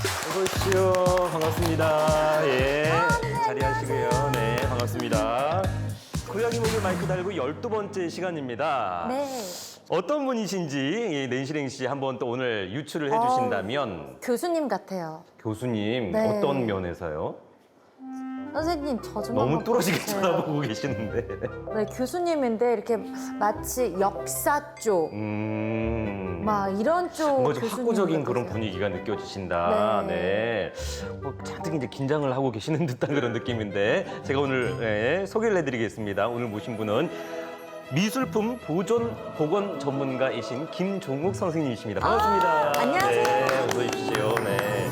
어서 오십시오. 반갑습니다. 예. 자리하시고요. 네, 반갑습니다. 고양이 목에 마이크 달고 12번째 시간입니다. 네. 어떤 분이신지 낸시랭 씨 한번 또 오늘 유추를 해주신다면 교수님 같아요. 교수님 네. 어떤 면에서요? 선생님 저 좀 너무 한번 뚫어지게 봐주세요. 쳐다보고 계시는데. 네, 교수님인데 이렇게 마치 역사 쪽, 막 이런 쪽 뭔가 좀 교수님 학구적인 그런 같으세요. 분위기가 느껴지신다. 네. 잔뜩 이제 긴장을 하고 계시는 듯한 그런 느낌인데 제가 오늘 소개를 해드리겠습니다. 오늘 모신 분은 미술품 보건 전문가이신 김종욱 선생님이십니다. 반갑습니다. 안녕하세요. 네, 어서 오십시오. 네.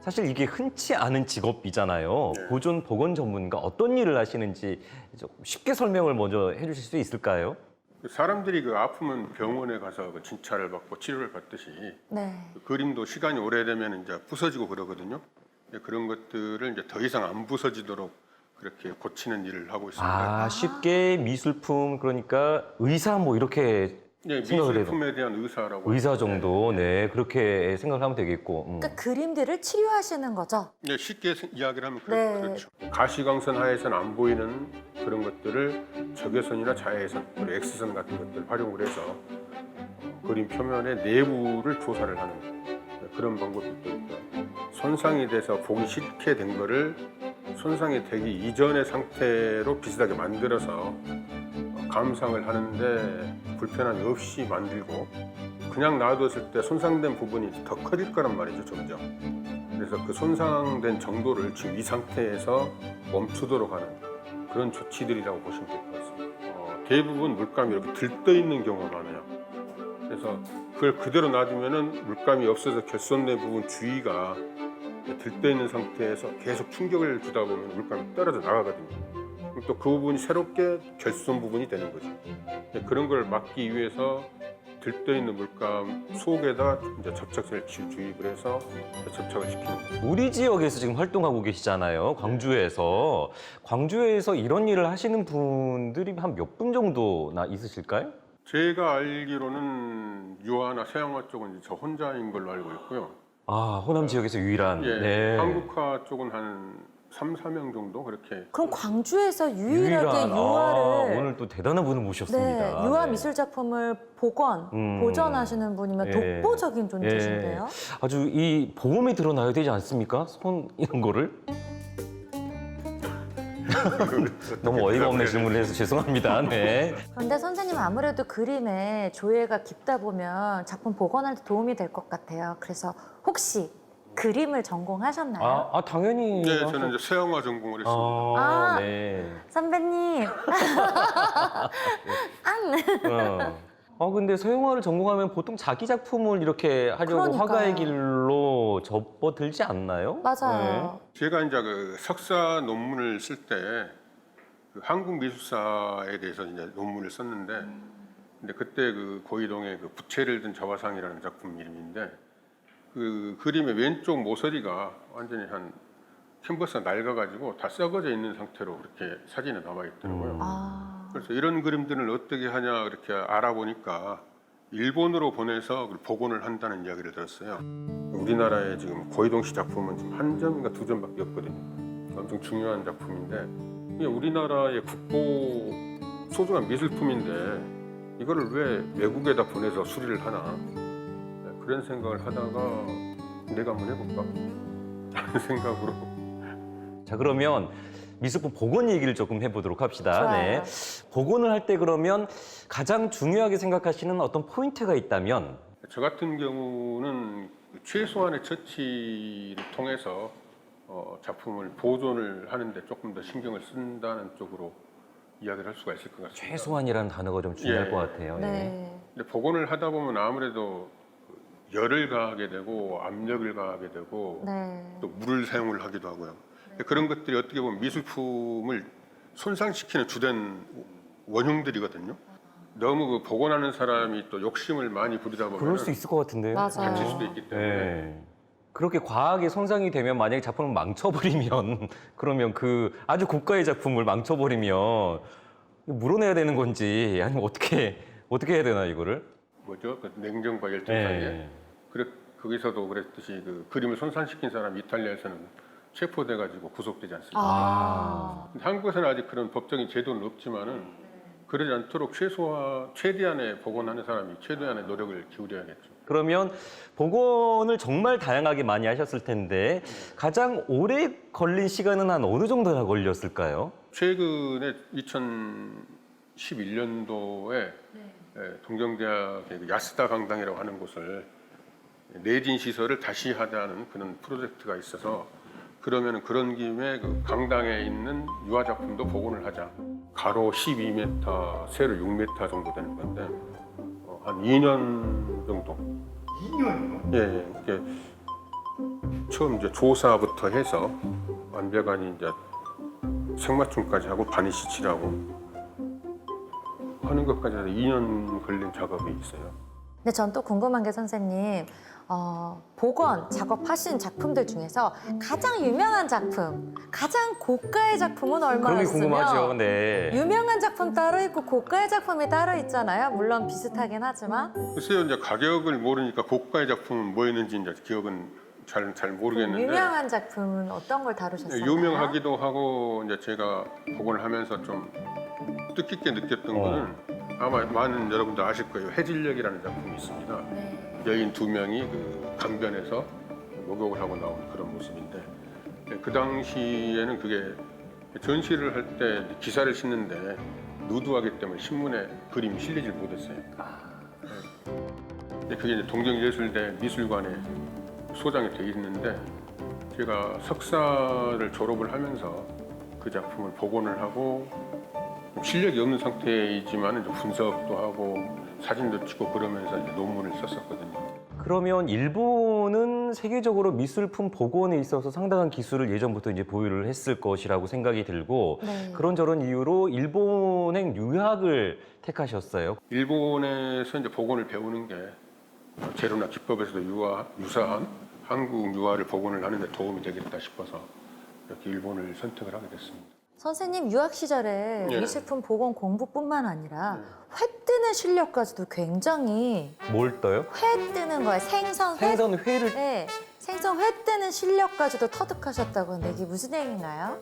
사실 이게 흔치 않은 직업이잖아요. 네. 보건 전문가 어떤 일을 하시는지 좀 쉽게 설명을 먼저 해주실 수 있을까요? 사람들이 그 아프면 병원에 가서 그 진찰을 받고 치료를 받듯이 네. 그 그림도 시간이 오래되면 이제 부서지고 그러거든요. 그런 것들을 이제 더 이상 안 부서지도록 그렇게 고치는 일을 하고 있습니다. 아, 쉽게 미술품 그러니까 의사 뭐 이렇게 네, 생각을 해도 미술품에 대한 의사라고. 의사 정도 네 그렇게 생각을 하면 되겠고. 그러니까 그림들을 치료하시는 거죠? 네, 쉽게 이야기를 하면 네. 그렇죠. 가시광선 하에서는 안 보이는 그런 것들을 적외선이나 자외선, 그리고 X선 같은 것들을 활용을 해서 그림 표면의 내부를 조사를 하는 그런 방법도 있고요. 손상이 돼서 보기 싫게 된 거를 손상이 되기 이전의 상태로 비슷하게 만들어서 감상을 하는데 불편함이 없이 만들고 그냥 놔뒀을 때 손상된 부분이 더 커질 거란 말이죠, 점점. 그래서 그 손상된 정도를 지금 이 상태에서 멈추도록 하는 그런 조치들이라고 보시면 될 것 같습니다. 대부분 물감이 이렇게 들떠 있는 경우가 많아요. 그래서 그걸 그대로 놔두면은 물감이 없어서 결손된 부분 주위가 들떠 있는 상태에서 계속 충격을 주다 보면 물감이 떨어져 나가거든요. 또 그 부분이 새롭게 결손 부분이 되는 거죠. 그런 걸 막기 위해서 들떠 있는 물감 속에다 이제 접착제를 주입을 해서 접착을 시키는 거죠. 우리 지역에서 지금 활동하고 계시잖아요. 광주에서 이런 일을 하시는 분들이 한 몇 분 정도나 있으실까요? 제가 알기로는 유화나 서양화 쪽은 저 혼자인 걸로 알고 있고요. 아, 호남 지역에서 유일한. 예, 네. 한국화 쪽은 한 3, 4명 정도 그렇게. 그럼 광주에서 유일하게 유화를 오늘 또 대단한 분을 모셨습니다. 네, 유화 네. 미술 작품을 보존하시는 분이면 예. 독보적인 존재신데요. 아주 이 보험에 들어놔야 되지 않습니까? 손 이런 거를? 너무 어이가 없는 질문을 해서 죄송합니다. 네. 그런데 선생님은 아무래도 그림에 조예가 깊다 보면 작품 복원할 때 도움이 될 것 같아요. 그래서 혹시 그림을 전공하셨나요? 당연히. 네, 저는 이제 서양화 전공을 했습니다. 아. 네. 선배님. 근데 서양화를 전공하면 보통 자기 작품을 이렇게 하려고 그러니까요. 화가의 길로 접어들지 않나요? 맞아요. 제가 이제 그 석사 논문을 쓸 때 그 한국 미술사에 대해서 이제 논문을 썼는데, 근데 그때 그 고이동의 그 부채를 든 자화상이라는 작품 이름인데, 그 그림의 왼쪽 모서리가 완전히 한 캔버스가 낡아가지고 다 썩어져 있는 상태로 그렇게 사진에 나와 있더라고요. 그래서 이런 그림들을 어떻게 하냐 이렇게 알아보니까 일본으로 보내서 복원을 한다는 이야기를 들었어요. 우리나라에 지금 고이동 씨 작품은 지금 한 점인가 두 점밖에 없거든요. 엄청 중요한 작품인데 우리나라의 국보 소중한 미술품인데 이거를 왜 외국에다 보내서 수리를 하나 그런 생각을 하다가 내가 한번 해볼까 하는 생각으로. 자, 그러면 미술품 복원 얘기를 조금 해보도록 합시다. 좋아요. 네. 복원을 할 때 그러면 가장 중요하게 생각하시는 어떤 포인트가 있다면? 저 같은 경우는 최소한의 처치를 통해서 작품을 보존을 하는데 조금 더 신경을 쓴다는 쪽으로 이야기를 할 수가 있을 것 같습니다. 최소한이라는 단어가 좀 중요할 예. 것 같아요. 예. 네. 근데 복원을 하다 보면 아무래도 열을 가하게 되고 압력을 가하게 되고 네. 또 물을 사용을 하기도 하고요. 그런 것들이 어떻게 보면 미술품을 손상시키는 주된 원흉들이거든요. 너무 그 복원하는 사람이 또 욕심을 많이 부리다 보면 그럴 수 있을 것 같은데요. 맞아요. 다칠 수도 있기 때문에 네. 그렇게 과하게 손상이 되면 만약에 작품을 망쳐버리면 그러면 그 아주 고가의 작품을 망쳐버리면 물어내야 되는 건지 아니면 어떻게 해야 되나 이거를? 뭐죠? 그 냉정과 열정 사이에 네. 그래 거기서도 그랬듯이 그 그림을 손상시킨 사람이 이탈리아에서는 체포돼가지고 구속되지 않습니다. 아. 근데 한국에서는 아직 그런 법적인 제도는 없지만은 그러지 않도록 최대한의 복원하는 사람이 최대한의 노력을 기울여야겠죠. 그러면 복원을 정말 다양하게 많이 하셨을 텐데 가장 오래 걸린 시간은 한 어느 정도나 걸렸을까요? 최근에 2011년도에 동경대학의 그 야스다 강당이라고 하는 곳을 내진 시설을 다시 하자는 그런 프로젝트가 있어서 그러면 그런 김에 그 강당에 있는 유화 작품도 복원을 하자. 가로 12m, 세로 6m 정도 되는 건데 한 2년 정도. 2년이요? 예, 이게 처음 이제 조사부터 해서 완벽하니 이제 생맞춤까지 하고 바니시 칠하고 하는 것까지 해서 2년 걸린 작업이 있어요. 근데 전 또 궁금한 게 선생님, 복원 작업하신 작품들 중에서 가장 유명한 작품, 가장 고가의 작품은 그런 게 얼마였으며 궁금하죠. 네. 유명한 작품 따로 있고 고가의 작품이 따로 있잖아요. 물론 비슷하긴 하지만. 글쎄요, 이제 가격을 모르니까 고가의 작품은 뭐였는지 이제 기억은 잘 모르겠는데 유명한 작품은 어떤 걸 다루셨어요? 유명하기도 하고 이제 제가 복원을 하면서 좀 뜻깊게 느꼈던 거는 아마 많은 여러분들 아실 거예요. 해질녘이라는 작품이 있습니다. 네. 여인 두 명이 그 강변에서 목욕을 하고 나온 그런 모습인데 그 당시에는 그게 전시를 할 때 기사를 싣는데 누드하기 때문에 신문에 그림이 실리질 못했어요. 근데 그게 이제 동경예술대 미술관에 소장이 돼 있는데 제가 석사를 졸업을 하면서 그 작품을 복원을 하고 실력이 없는 상태이지만 이제 분석도 하고 사진도 찍고 그러면서 이제 논문을 썼었거든요. 그러면 일본은 세계적으로 미술품 복원에 있어서 상당한 기술을 예전부터 이제 보유를 했을 것이라고 생각이 들고 네. 그런저런 이유로 일본행 유학을 택하셨어요. 일본에서 이제 복원을 배우는 게 재료나 기법에서도 유사한 한국 유화를 복원을 하는 데 도움이 되겠다 싶어서 이렇게 일본을 선택을 하게 됐습니다. 선생님 유학 시절에 예. 미술품 복원 공부뿐만 아니라 회 뜨는 실력까지도 굉장히 뭘 떠요? 회 뜨는 거예요. 생선 회. 생선 회를 네. 생선 회 뜨는 실력까지도 터득하셨다고 하는데 이게 무슨 얘기인가요?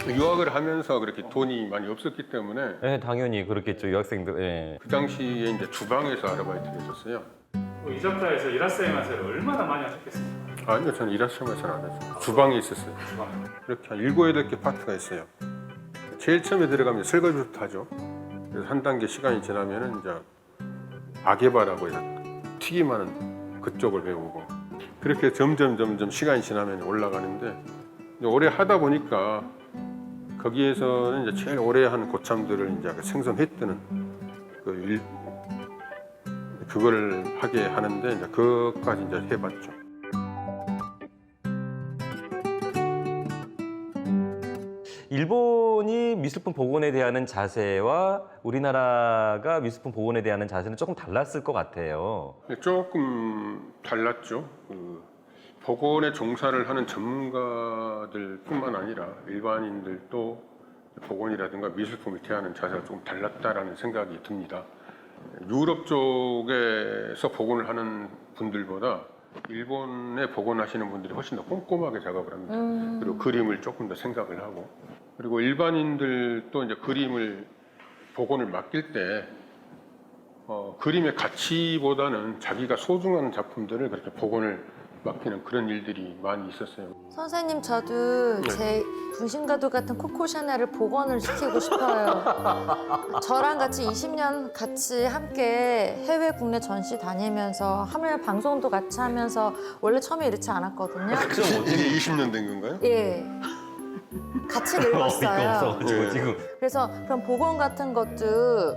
유학을 하면서 그렇게 돈이 많이 없었기 때문에 네, 당연히 그렇겠죠. 유학생들. 예. 그 당시에 이제 주방에서 아르바이트를 했었어요. 이자카에서 이라스에마세를 얼마나 많이 하셨겠습니까? 아니요, 저는 일하시면서는 안 했어요. 주방에 있었어요. 이렇게 한 7, 8개 파트가 있어요. 제일 처음에 들어가면 설거지부터 하죠. 그래서 한 단계 시간이 지나면은 이제 아게바라고 해서 튀김하는 그쪽을 배우고 그렇게 점점 시간이 지나면 올라가는데 이제 오래 하다 보니까 거기에서는 이제 제일 오래 하는 고참들을 이제 그 생선 회 뜨는 그거를 하게 하는데 이제 그것까지 이제 해봤죠. 일본이 미술품 복원에 대한 자세와 우리나라가 미술품 복원에 대한 자세는 조금 달랐을 것 같아요. 조금 달랐죠. 그 복원에 종사를 하는 전문가들뿐만 아니라 일반인들도 복원이라든가 미술품을 대하는 자세가 조금 달랐다라는 생각이 듭니다. 유럽 쪽에서 복원을 하는 분들보다 일본에 복원하시는 분들이 훨씬 더 꼼꼼하게 작업을 합니다. 그리고 그림을 조금 더 생각을 하고 그리고 일반인들도 이제 그림을 복원을 맡길 때 그림의 가치보다는 자기가 소중한 작품들을 그렇게 복원을 맡기는 그런 일들이 많이 있었어요. 선생님 저도 제 분신과도 같은 코코 샤넬을 복원을 시키고 싶어요. 저랑 같이 20년 같이 함께 해외 국내 전시 다니면서 하물 방송도 같이 하면서 원래 처음에 이렇지 않았거든요. 이게 20년 된 건가요? 예. 같이 어이가 늙었어요. 없어가지고 예. 지금. 그래서 그런 복원 같은 것도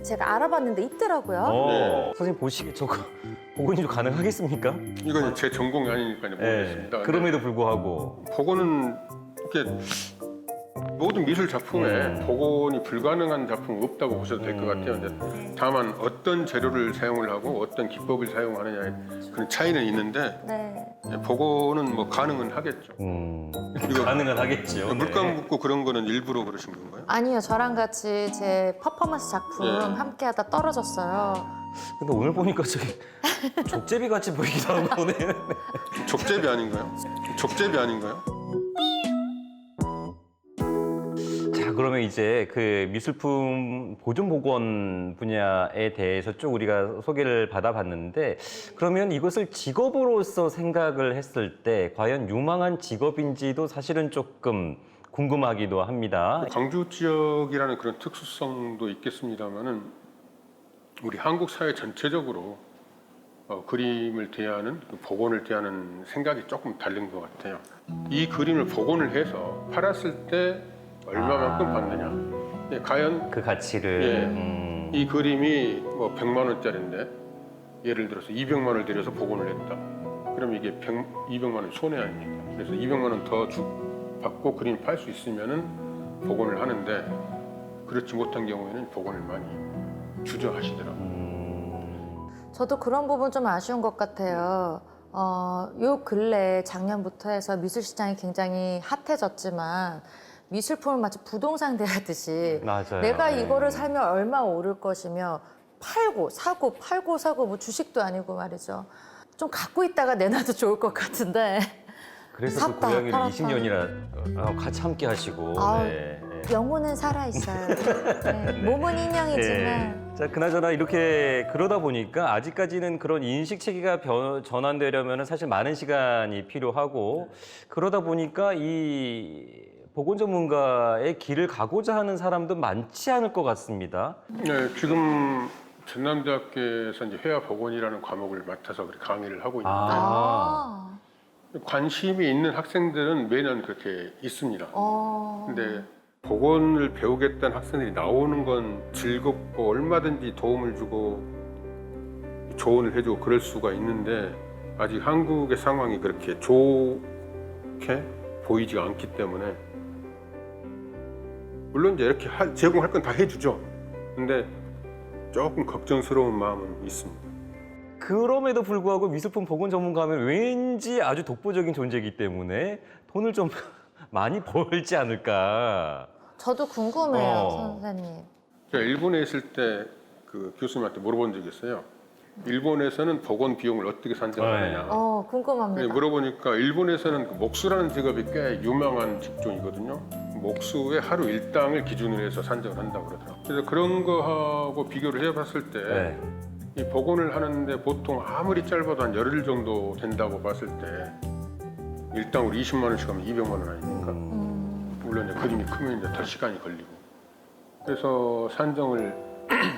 제가 알아봤는데 있더라고요. 선생님 보시기에 저거 복원이 좀 가능하겠습니까? 이건 제 전공이 아니니까 네. 모르겠습니다. 그럼에도 불구하고 복원은 이렇게 모든 미술 작품에 복원이 불가능한 작품은 없다고 보셔도 될 것 같아요. 근데 다만 어떤 재료를 사용을 하고 어떤 기법을 사용하느냐의 그런 차이는 있는데 네. 복원은 뭐 가능은 하겠죠. 이거 가능은 하겠죠. 물감 붓고 그런 거는 일부러 그러신 건가요? 아니요, 저랑 같이 제 퍼포먼스 작품 예. 함께하다 떨어졌어요. 근데 오늘 보니까 저기 족제비 같이 보이기도 하고 네. 족제비 아닌가요? 족제비 아닌가요? 자, 그러면 이제 그 미술품 보존 복원 분야에 대해서 쭉 우리가 소개를 받아봤는데 그러면 이것을 직업으로서 생각을 했을 때 과연 유망한 직업인지도 사실은 조금 궁금하기도 합니다. 광주 지역이라는 그런 특수성도 있겠습니다만은 우리 한국 사회 전체적으로 그림을 대하는 복원을 대하는 생각이 조금 다른 것 같아요. 이 그림을 복원을 해서 팔았을 때 얼마만큼 받느냐. 예, 과연 그 가치를 이 그림이 뭐 100만 원짜리인데 예를 들어서 200만 원을 들여서 복원을 했다. 그럼 이게 200만 원 손해 아닙니까? 그래서 200만 원 더 받고 그림 팔 수 있으면은 복원을 하는데 그렇지 못한 경우에는 복원을 많이 주저하시더라고요. 저도 그런 부분 좀 아쉬운 것 같아요. 요 근래 작년부터 해서 미술 시장이 굉장히 핫해졌지만 미술품을 마치 부동산 대하듯이 맞아요. 내가 네. 이거를 살면 얼마 오를 것이며 팔고 사고 뭐 주식도 아니고 말이죠. 좀 갖고 있다가 내놔도 좋을 것 같은데 그래서 그 샀다, 고양이를 팔았다. 20년이나 같이 함께 하시고 아우, 네. 영혼은 살아있어요. 네, 몸은 인형이지만 자, 그나저나 이렇게 그러다 보니까 아직까지는 그런 인식 체계가 전환되려면 사실 많은 시간이 필요하고 그러다 보니까 이 복원 전문가의 길을 가고자 하는 사람도 많지 않을 것 같습니다. 네, 지금 전남대학교에서 이제 회화 복원이라는 과목을 맡아서 그렇게 강의를 하고 있는데 아, 관심이 있는 학생들은 매년 그렇게 있습니다. 어. 근데 복원을 배우겠다는 학생들이 나오는 건 즐겁고 얼마든지 도움을 주고 조언을 해주고 그럴 수가 있는데 아직 한국의 상황이 그렇게 좋게 보이지가 않기 때문에 물론 이제 이렇게 제공할 건 다 해주죠. 근데 조금 걱정스러운 마음은 있습니다. 그럼에도 불구하고 미술품 복원 전문가하면 왠지 아주 독보적인 존재이기 때문에 돈을 좀 많이 벌지 않을까. 저도 궁금해요, 어. 선생님. 제가 일본에 있을 때 그 교수님한테 물어본 적이 있어요. 일본에서는 복원 비용을 어떻게 산정하느냐. 궁금합니다. 물어보니까 일본에서는 그 목수라는 직업이 꽤 유명한 직종이거든요. 목수의 하루 일당을 기준으로 해서 산정을 한다고 그러더라고요. 그래서 그런 거하고 비교를 해봤을 때 이 복원을 하는데 보통 아무리 짧아도 한 열흘 정도 된다고 봤을 때 일당으로 20만 원씩 하면 200만 원 아닙니까? 물론 이제 그림이 크면 이제 더 시간이 걸리고. 그래서 산정을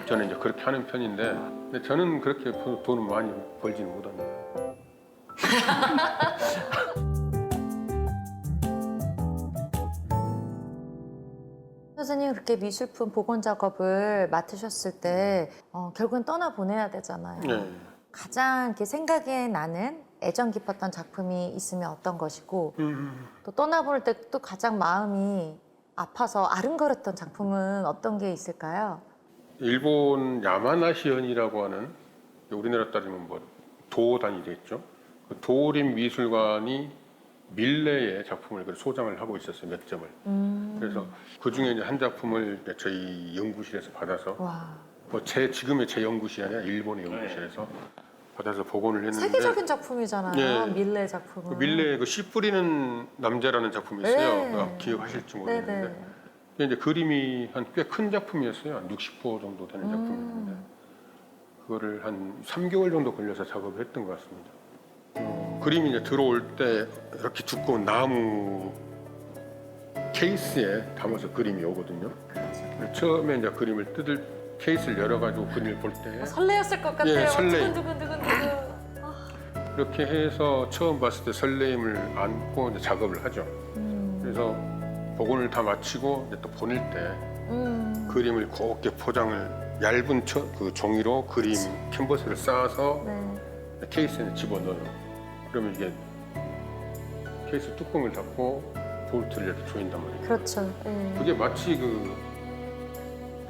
저는 이제 그렇게 하는 편인데 근데 저는 그렇게 돈을 많이 벌지는 못합니다. 선생님 그렇게 미술품 복원 작업을 맡으셨을 때 결국은 떠나 보내야 되잖아요. 네. 가장 이렇게 생각에 나는 애정 깊었던 작품이 있으면 어떤 것이고 또 떠나 보낼 때 또 가장 마음이 아파서 아른거렸던 작품은 어떤 게 있을까요? 일본 야마나시현이라고 하는 우리나라 따지면 뭐 도단이 되겠죠. 그 도림 미술관이 밀레의 작품을 소장을 하고 있었어요. 몇 점을. 그래서 그 중에 이제 한 작품을 이제 저희 연구실에서 받아서 와, 뭐 지금의 제 연구실이 아니라 일본의 연구실에서 받아서 복원을 했는데 세계적인 작품이잖아요. 예. 밀레 작품은. 그 밀레의 그 씨 뿌리는 남자라는 작품이 있어요. 네. 기억하실지 모르겠는데 네네. 근데 이제 그림이 한 꽤 큰 작품이었어요. 한 60호 정도 되는 작품이었는데 그거를 한 3개월 정도 걸려서 작업을 했던 것 같습니다. 그림이 이제 들어올 때 이렇게 두꺼운 나무 케이스에 담아서 그림이 오거든요. 처음에 이제 그림을 뜯을 케이스를 열어가지고 그림을 볼 때 설레었을 것 같아요. 예, 설레임. 두근두근두근. 이렇게 해서 처음 봤을 때 설레임을 안고 이제 작업을 하죠. 그래서 복원을 다 마치고 이제 또 보낼 때 그림을 곱게 포장을 얇은 그 종이로 그림 캔버스를 쌓아서 네. 케이스에 집어넣어요. 그러면 이게 케이스 뚜껑을 닫고 볼트를 이렇게 조인단 말이에요. 그렇죠. 네. 그게 마치 그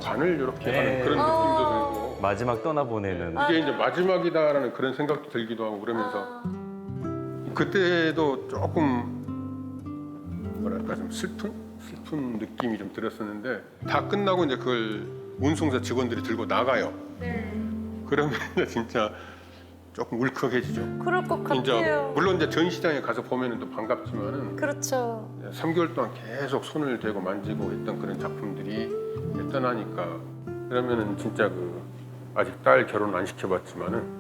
관을 이렇게 네. 하는 그런 느낌도 들고 마지막 떠나보내는. 이게 이제 마지막이다라는 그런 생각도 들기도 하고 그러면서 그때도 조금 뭐랄까 좀 슬픈 느낌이 좀 들었었는데 다 끝나고 이제 그걸 운송사 직원들이 들고 나가요. 그러면 이제 진짜 조금 울컥해지죠. 그럴 것 이제 같아요. 물론 이제 전시장에 가서 보면은 또 반갑지만은 그렇죠. 3개월 동안 계속 손을 대고 만지고 했던 그런 작품들이 떠나니까 그러면은 진짜 그 아직 딸 결혼 안 시켜봤지만은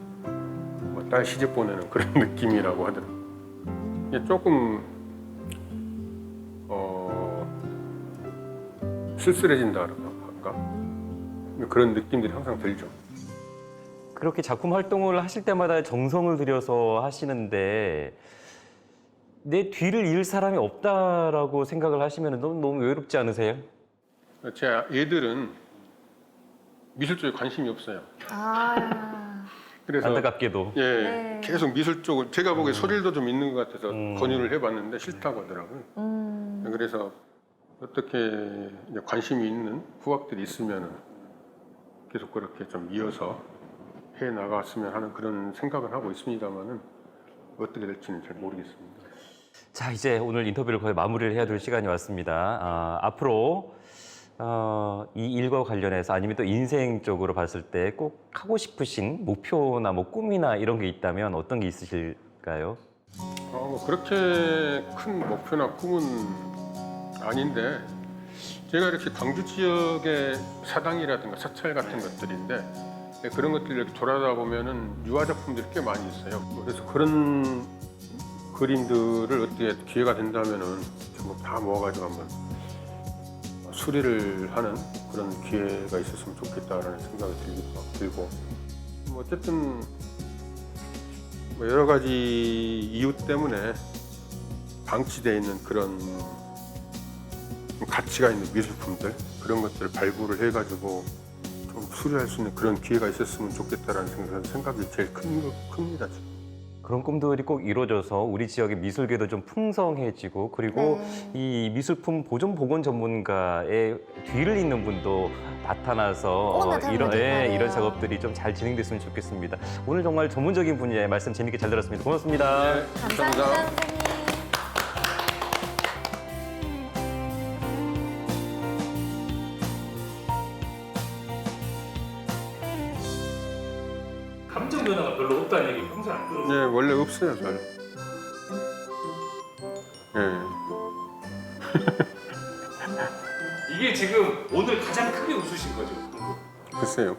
뭐 딸 시집 보내는 그런 느낌이라고 하더라고요. 이게 조금 쓸쓸해진다 할까 그런 느낌들이 항상 들죠. 그렇게 작품 활동을 하실 때마다 정성을 들여서 하시는데 내 뒤를 이을 사람이 없다라고 생각을 하시면 너무 외롭지 않으세요? 제 애들은 미술 쪽에 관심이 없어요. 아, 그래서 안타깝게도. 예, 네. 계속 미술 쪽을 제가 보기에 소질도 좀 있는 것 같아서 권유를 해봤는데 싫다고 하더라고요. 그래서 어떻게 이제 관심이 있는 후학들이 있으면 계속 그렇게 좀 이어서 해 나갔으면 하는 그런 생각을 하고 있습니다만은 어떻게 될지는 잘 모르겠습니다. 자, 이제 오늘 인터뷰를 거의 마무리를 해야 될 시간이 왔습니다. 앞으로 이 일과 관련해서 아니면 또 인생 쪽으로 봤을 때 꼭 하고 싶으신 목표나 뭐 꿈이나 이런 게 있다면 어떤 게 있으실까요? 뭐 그렇게 큰 목표나 꿈은 아닌데 제가 이렇게 광주 지역의 사당이라든가 사찰 같은 것들인데 그런 것들 이렇게 돌아다 보면은 유화 작품들이 꽤 많이 있어요. 그래서 그런 그림들을 어떻게 기회가 된다면은 전부 다 모아가지고 한번 수리를 하는 그런 기회가 있었으면 좋겠다라는 생각이 들고 뭐 어쨌든 뭐 여러 가지 이유 때문에 방치되어 있는 그런 가치가 있는 미술품들 그런 것들을 발굴을 해가지고 좀 수리할 수 있는 그런 기회가 있었으면 좋겠다라는 생각이 제일 큽니다. 지금. 그런 꿈들이 꼭 이루어져서 우리 지역의 미술계도 좀 풍성해지고 그리고 이 미술품 보존 복원 전문가의 뒤를 잇는 분도 나타나서 이런 작업들이 좀 잘 진행됐으면 좋겠습니다. 오늘 정말 전문적인 분야의 말씀 재밌게 잘 들었습니다. 고맙습니다. 네, 감사합니다, 선생님. 감정 변화가 별로 없다는 얘기 평소에 안 들었어요. 네, 원래 없어요, 잘. 네. 이게 지금 오늘 가장 크게 웃으신 거죠? 글쎄요.